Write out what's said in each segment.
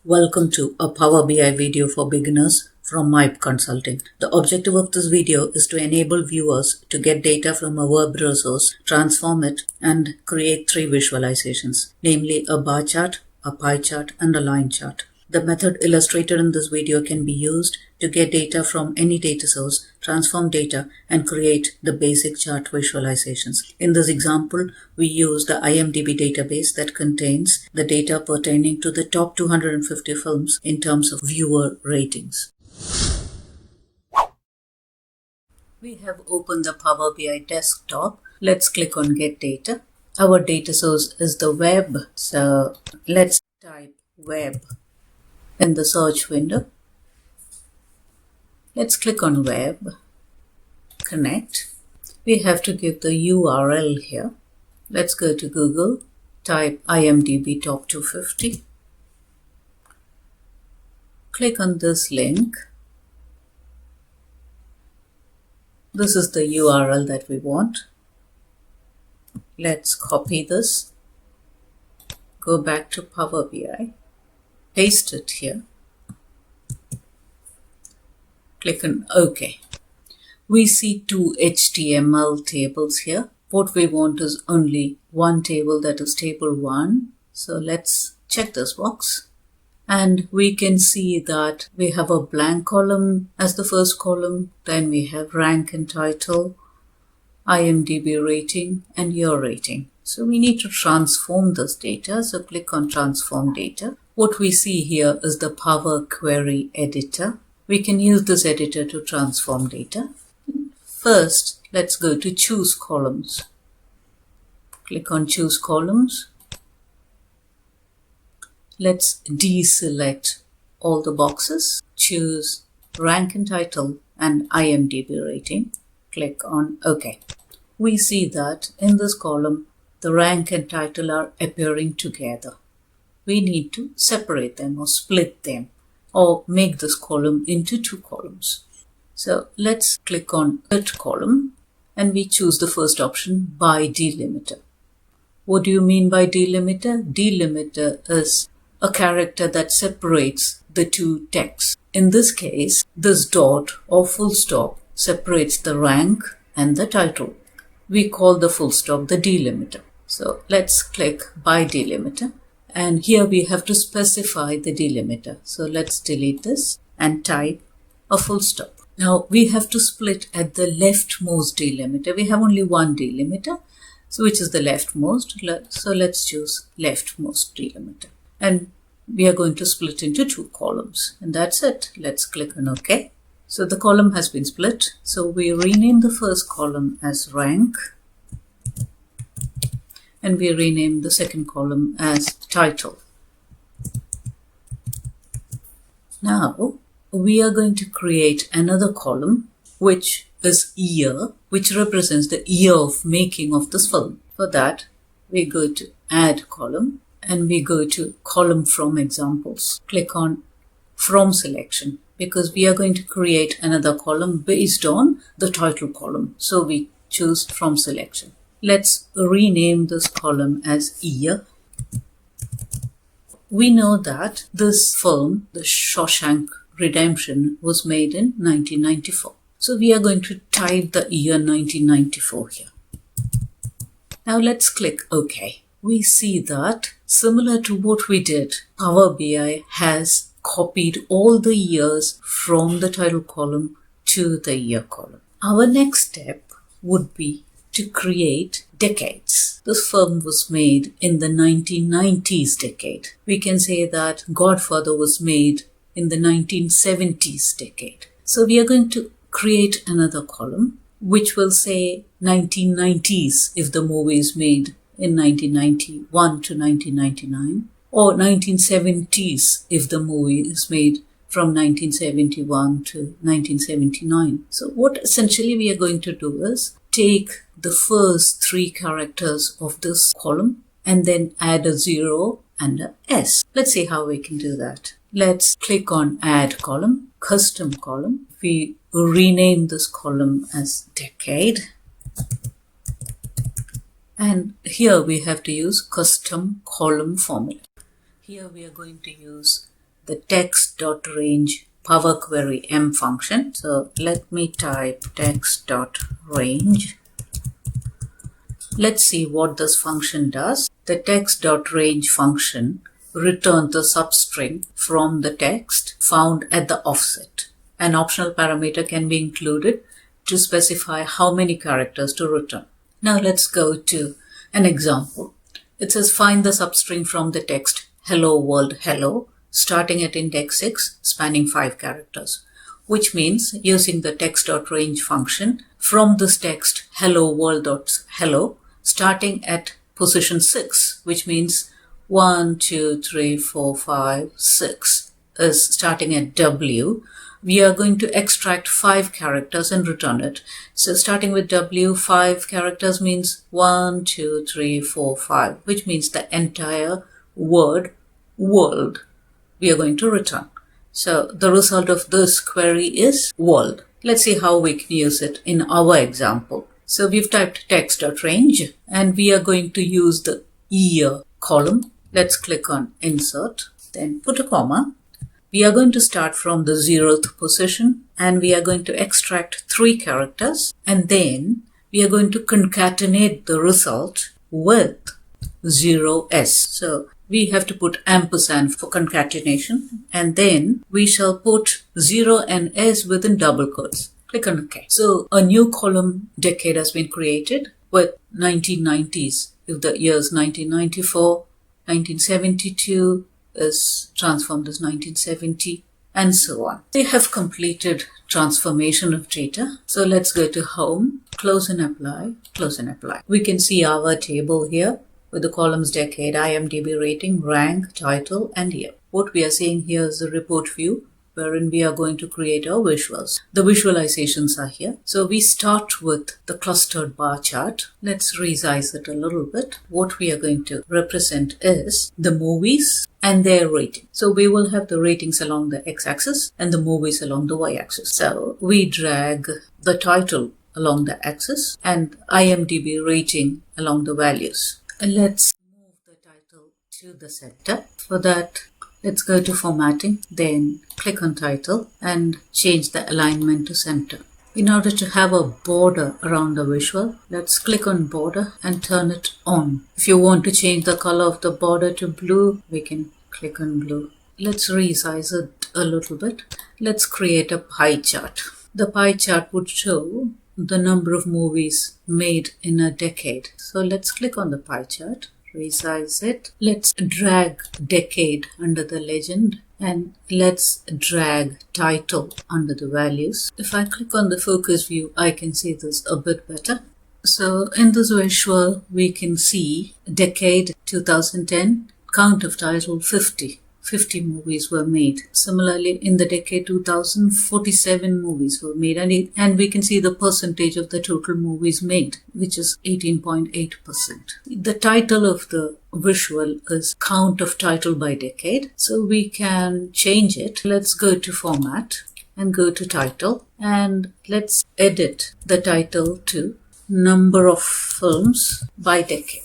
Welcome to a Power BI video for beginners from MIPE Consulting. The objective of this video is to enable viewers to get data from a web resource, transform it, and create three visualizations, namely a bar chart, a pie chart, and a line chart. The method illustrated in this video can be used to get data from any data source, transform data, and create the basic chart visualizations. In this example, we use the IMDb database that contains the data pertaining to the top 250 films in terms of viewer ratings. We have opened the Power BI desktop. Let's click on Get Data. Our data source is the web, so let's type web in the search window. Let's click on web, connect. We have to give the URL here. Let's go to Google, type IMDb top 250. Click on this link. This is the URL that we want. Let's copy this. Go back to Power BI. Paste it here. Click on OK. We see two HTML tables here. What we want is only one table, that is table 1. So let's check this box. And we can see that we have a blank column as the first column. Then we have rank and title, IMDb rating, and your rating. So we need to transform this data. So click on Transform Data. What we see here is the Power Query Editor. We can use this editor to transform data. First, let's go to Choose Columns. Click on Choose Columns. Let's deselect all the boxes. Choose rank and title and IMDb rating. Click on OK. We see that in this column, the rank and title are appearing together. We need to separate them or split them or make this column into two columns. So let's click on Edit Column and we choose the first option, by delimiter. What do you mean by delimiter? Delimiter is a character that separates the two texts. In this case, this dot or full stop separates the rank and the title. We call the full stop the delimiter. So let's click by delimiter. And here we have to specify the delimiter. So let's delete this and type a full stop. Now we have to split at the leftmost delimiter. We have only one delimiter, so which is the leftmost. So let's choose leftmost delimiter. And we are going to split into two columns. And that's it. Let's click on OK. So the column has been split. So we rename the first column as rank. And we rename the second column as title. Now we are going to create another column which is year, which represents the year of making of this film. For that, we go to Add Column and we go to Column from Examples. Click on From Selection because we are going to create another column based on the title column. So we choose From Selection. Let's rename this column as year. We know that this film, The Shawshank Redemption, was made in 1994. So we are going to type the year 1994 here. Now let's click OK. We see that similar to what we did, Power BI has copied all the years from the title column to the year column. Our next step would be to create decades. This film was made in the 1990s decade. We can say that Godfather was made in the 1970s decade. So we are going to create another column which will say 1990s if the movie is made in 1991 to 1999, or 1970s if the movie is made from 1971 to 1979. So what essentially we are going to do is take the first three characters of this column and then add a 0 and a S. Let's see how we can do that. Let's click on Add Column, Custom Column. We rename this column as Decade. And here we have to use Custom Column Formula. Here we are going to use the text.range Power Query M function. So let me type text.range. Let's see what this function does. The text.range function returns the substring from the text found at the offset. An optional parameter can be included to specify how many characters to return. Now let's go to an example. It says find the substring from the text hello world hello, starting at index 6, spanning 5 characters, which means using the text.range function from this text hello world.hello, starting at position 6, which means 1, 2, 3, 4, 5, 6 is starting at W. We are going to extract 5 characters and return it. So starting with W, 5 characters means 1, 2, 3, 4, 5, which means the entire word world we are going to return. So the result of this query is world. Let's see how we can use it in our example. So we've typed text.range and we are going to use the year column. Let's click on insert, then put a comma. We are going to start from the 0th position and we are going to extract 3 characters and then we are going to concatenate the result with 0s. So we have to put ampersand for concatenation and then we shall put 0 and s within double quotes. Click on OK. So a new column decade has been created with 1990s. If the years 1994, 1972, is transformed as 1970 and so on. They have completed transformation of data. So let's go to home, close and apply, close and apply. We can see our table here with the columns decade, IMDb rating, rank, title and year. What we are seeing here is the report view wherein we are going to create our visuals. The visualizations are here. So we start with the clustered bar chart. Let's resize it a little bit. What we are going to represent is the movies and their rating. So we will have the ratings along the x-axis and the movies along the y-axis. So we drag the title along the axis and IMDb rating along the values. And let's move the title to the center. For that, let's go to formatting, then click on title and change the alignment to center. In order to have a border around the visual, let's click on border and turn it on. If you want to change the color of the border to blue, we can click on blue. Let's resize it a little bit. Let's create a pie chart. The pie chart would show the number of movies made in a decade. So let's click on the pie chart. Resize it. Let's drag decade under the legend and let's drag title under the values. If I click on the focus view, I can see this a bit better. So in this visual, we can see decade 2010, count of title 50. 50 movies were made. Similarly, in the decade 2000, 47 movies were made and we can see the percentage of the total movies made, which is 18.8%. The title of the visual is count of title by decade. So we can change it. Let's go to format and go to title and let's edit the title to number of films by decade.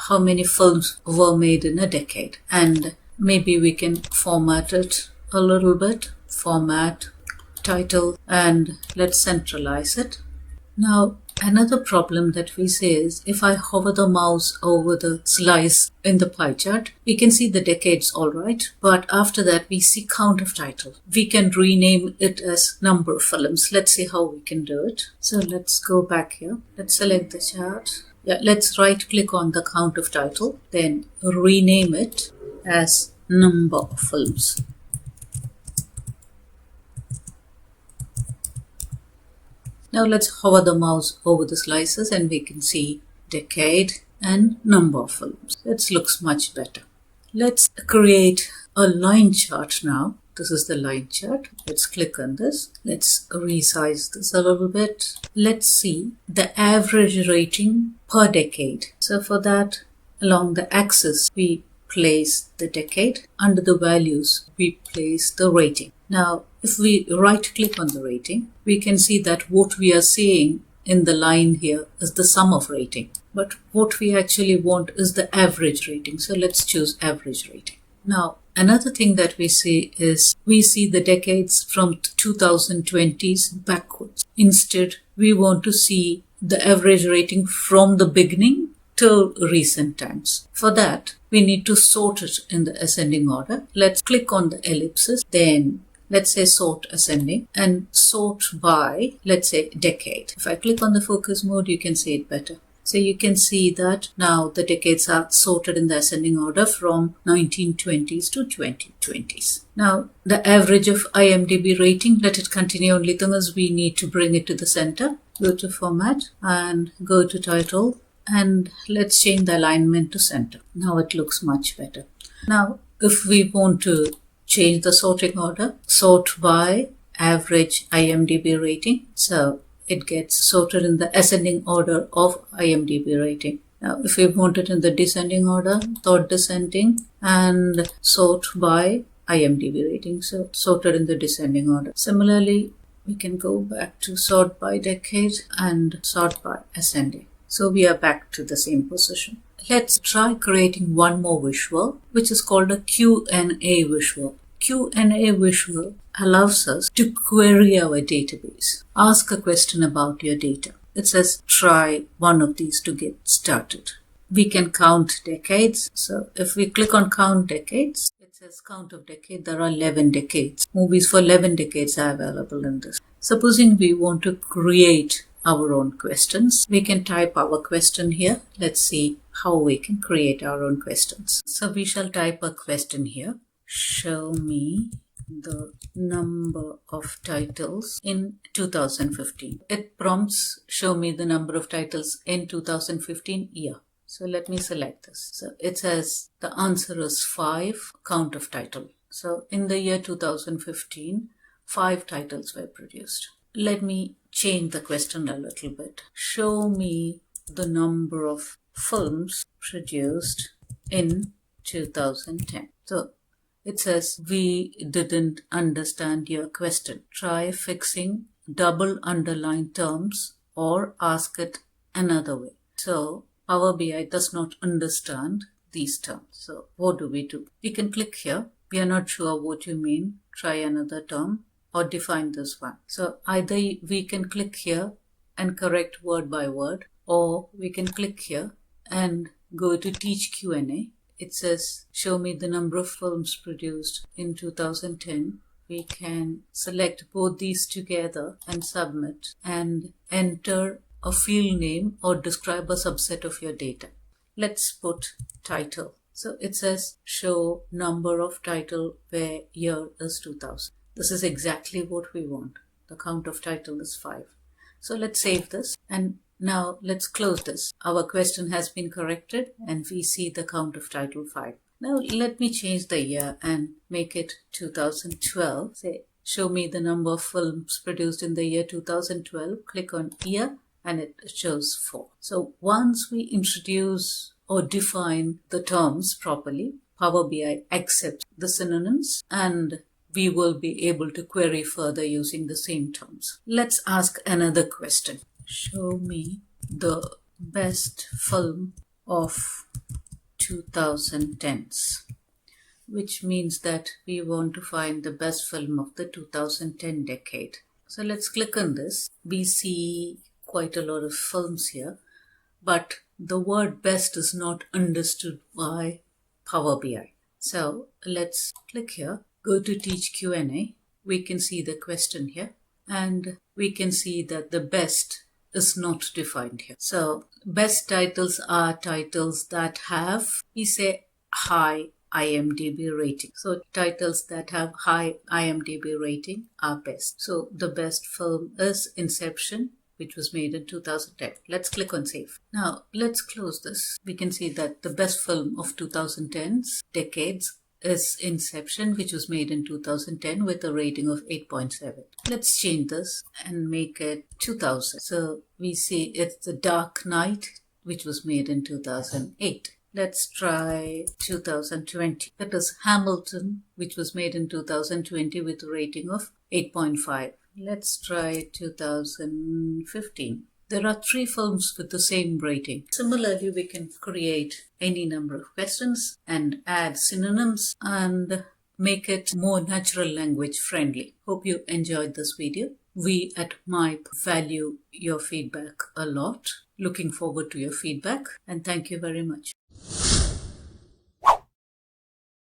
How many films were made in a decade? And maybe we can format it a little bit. Format, title, and let's centralize it. Now, another problem that we see is if I hover the mouse over the slice in the pie chart, we can see the decades all right, but after that we see count of title. We can rename it as number of films. Let's see how we can do it. So let's go back here. Let's select the chart. Yeah, let's right click on the count of title, then rename it as number of films. Now let's hover the mouse over the slices and we can see decade and number of films. That looks much better. Let's create a line chart now. This is the line chart. Let's click on this. Let's resize this a little bit. Let's see the average rating per decade. So for that, along the axis, we place the decade. Under the values, we place the rating. Now, if we right click on the rating, we can see that what we are seeing in the line here is the sum of rating. But what we actually want is the average rating. So let's choose average rating. Now, another thing that we see is we see the decades from 2020s backwards. Instead, we want to see the average rating from the beginning till recent times. For that, we need to sort it in the ascending order. Let's click on the ellipsis, then let's say sort ascending and sort by, let's say, decade. If I click on the focus mode, you can see it better. So you can see that now the decades are sorted in the ascending order from 1920s to 2020s. Now, the average of IMDb rating, let it continue. Only thing is we need to bring it to the center. Go to format and go to title and let's change the alignment to center. Now it looks much better. Now, if we want to change the sorting order, sort by average IMDb rating. So it gets sorted in the ascending order of IMDb rating. Now, if we want it in the descending order, sort descending and sort by IMDb rating. So sorted in the descending order. Similarly, we can go back to sort by decade and sort by ascending. So we are back to the same position. Let's try creating one more visual, which is called a Q&A visual. Q&A visual allows us to query our database. Ask a question about your data. It says try one of these to get started. We can count decades. So if we click on count decades, it says count of decade. There are 11 decades. Movies for 11 decades are available in this. Supposing we want to create our own questions, we can type our question here. Let's see how we can create our own questions. So we shall type a question here. Show me the number of titles in 2015. It prompts show me the number of titles in 2015 year. So let me select this. So it says the answer is 5, count of title. So in the year 2015, 5 titles were produced. Let me change the question a little bit. Show me the number of films produced in 2010. So it says, we didn't understand your question. Try fixing double underlined terms or ask it another way. So Power BI does not understand these terms. So what do? We can click here. We are not sure what you mean. Try another term or define this one. So either we can click here and correct word by word, or we can click here and go to teach Q&A. It says, show me the number of films produced in 2010. We can select both these together and submit and enter a field name or describe a subset of your data. Let's put title. So it says, show number of title where year is 2000. This is exactly what we want. The count of title is 5. So let's save this and now let's close this. Our question has been corrected and we see the count of title 5. Now let me change the year and make it 2012. Say, show me the number of films produced in the year 2012. Click on year and it shows 4. So once we introduce or define the terms properly, Power BI accepts the synonyms and we will be able to query further using the same terms. Let's ask another question. Show me the best film of 2010s, which means that we want to find the best film of the 2010 decade. So let's click on this. We see quite a lot of films here, but the word best is not understood by Power BI. So let's click here, go to teach Q&A. We can see the question here and we can see that the best is not defined here. So best titles are titles that have, we say, high IMDb rating. So titles that have high IMDb rating are best. So the best film is Inception, which was made in 2010. Let's click on save. Now let's close this. We can see that the best film of 2010s decades is Inception, which was made in 2010 with a rating of 8.7. Let's change this and make it 2000. So we see it's The Dark Knight, which was made in 2008. Let's try 2020. That is Hamilton, which was made in 2020 with a rating of 8.5. Let's try 2015. There are 3 films with the same rating. Similarly, we can create any number of questions and add synonyms and make it more natural language friendly. Hope you enjoyed this video. We at MIPE value your feedback a lot. Looking forward to your feedback and thank you very much.